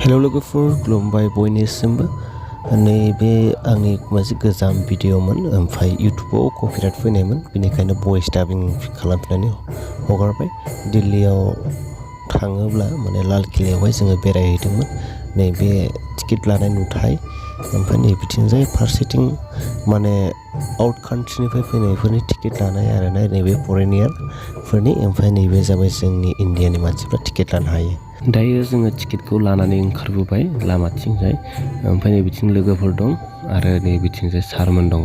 hello लोगोफोर खुलुमबाय बयनिसिमबो नैबे आंनि मोनसे गोजाम भिडिअमोन ओमफ्राय इउटुबाव कपिराइट फैनायमोन बेनिखायनो भइस डाबिं खालामफिननानै हगारबाय दिल्लीयाव थाङोब्ला माने लाल किलायावहाय जोङो बेरायहैदोंमोन नैबे टिकेट लानाय नुथाय ओमफ्राय नैबिथिंजाय फारसेथिं माने आउट कान्ट्रिनिफ्राय फैनायफोरनि टिकेट लानाय आरोना नैबे फरेनियारफोरनि ओमफ्राय नैबे जाबाय जोंनि इन्डियानि मानसिफ्रा टिकेट लानो हायो दायो जोङो टिकेटखौ लानानै ओंखारबोबाय लामाथिंजाय ओमफ्राय नैबिथिं लोगोफोर दं आरो नैबिथिंजाय सारमोन दङ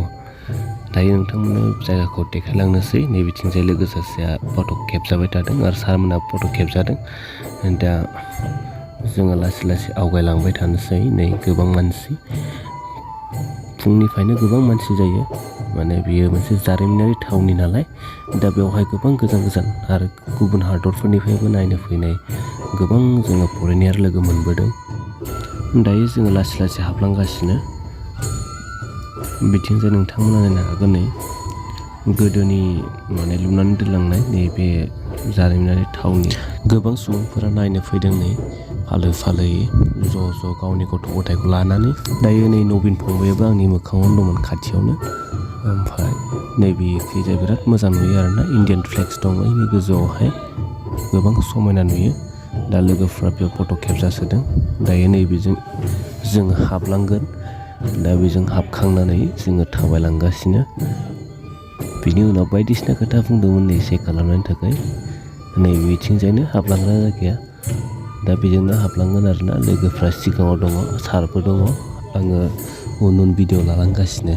दायो नोंथांमोननो जायगाखौ देखायलांनोसै नैबिथिंजाय लोगो सासेया फट' खेबजाबाय थादों आरो सारमोना फट' खेबजादों दा जोङो लासै लासै आवगायलांबाय थानोसै नै गोबां मानसि फुंनिफ्रायनो गोबां मानसि जायो माने बियो मोनसे जारिमिनारि थावनि नालाय दा बेवहाय गोबां गोजान गोजान आरो गुबुन हादरफोरनिफ्रायबो नायनो फैनाय गोबां जोङो फरेनियार लोगो मोनबोदों दायो जोङो लासै लासै हाबलांगासिनो बिथिंजाय नोंथांमोना नायनो हागोन नै गोदोनि माने लुनानै दोनलांनाय नैबे जारिमिनारि थावनि गोबां सुबुंफोरा नायनो फैदों नै फालो फालोयै ज' गावनि गथ' गथायखौ लानानै दायो नै नबिन फंबायाबो आंनि मोखाङावनो दंमोन खाथियावनो ओमफ्राय नैबेखैजाय बिराद मोजां नुयो आरोना इण्डियान फ्लेक्स दङ बेनि गोजौआवहाय गोबां समायना नुयो दा लोगोफ्रा बेयाव फट' खेबजासोदों दायो नैबेजों जोङो हाबलांगोन दा बेजों हाबखांनानै जोङो थाबायलांगासिनो बिनि उनाव बायदिसिना खोथा बुंदोंमोन नै चेक खालामनायनि थाखाय नैबेथिंजायनो हाबलांग्रा जायगाया दा बेजोंनो हाबलांगोन आरोना लोगोफ्रा सिगाङाव दङ सारबो दङ आङो उन भिडिअ लालांगासिनो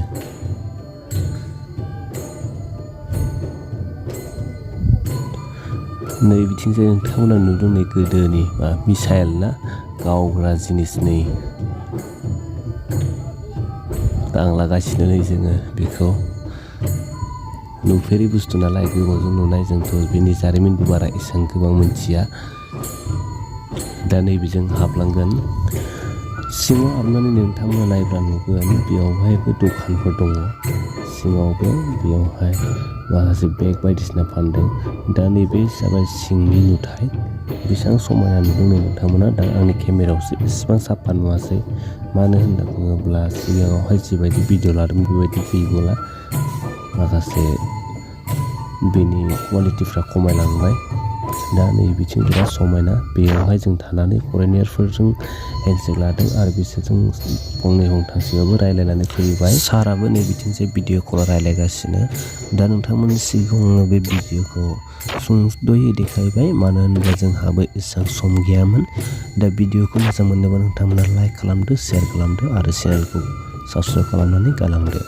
नै बिथिंजाय नोंथांमोना नुदों नै गोदोनि मिसाइल ना गावग्रा जिनिस नै दांलागासिनो नै जोङो बेखौ नुफेरि बुस्थु नालाय गोबावजों नुनाय जोंथ' बेनि जारिमिनबो बारा एसेबां गोबां मिथिया दा नैबेजों हाबलांगोन सिङाव हाबनानै नोंथांमोना नायब्ला नुगोन बेयावहायबो दखानफोर दङ सिङावबो बेयावहाय माखासे बेग बायदिसिना फानदों दा नैबे जाबाय सिंनि नुथाय बेसेबां समायना नुदों नै नोंथांमोना दा आंनि केमेरायावसो इसिबां साफा नुवासै मानो होनना बुङोब्ला सिगाङावहाय जिबायदि भिडिअ लादोंमोन बेबायदि गैबोला माखासे बेनि कुवालिटिफ्रा खमायलांबाय दा नै बिथिं बिराद समायना बेयावहाय जों थानानै फरेनियारफोरजों हेन्डसेक लादों आरो बिसोरजों फंनै फंथामसोबाबो रायलायनानै फैबाय साराबो नै बिथिंजाय भिडिअ कल रायलायगासिनो दा नोंथांमोननि सिगाङाव बे भिडिअखौ सुंद'यै देखायबाय मानो होनोब्ला जोंहाबो एसेबां सम गैयामोन दा भिडिअखौ मोजां मोनोबा नोंथांमोना लाइक खालामदो शेयार खालामदो आरो चेनेलखौ साबस्क्राइब खालामनानै गालांदो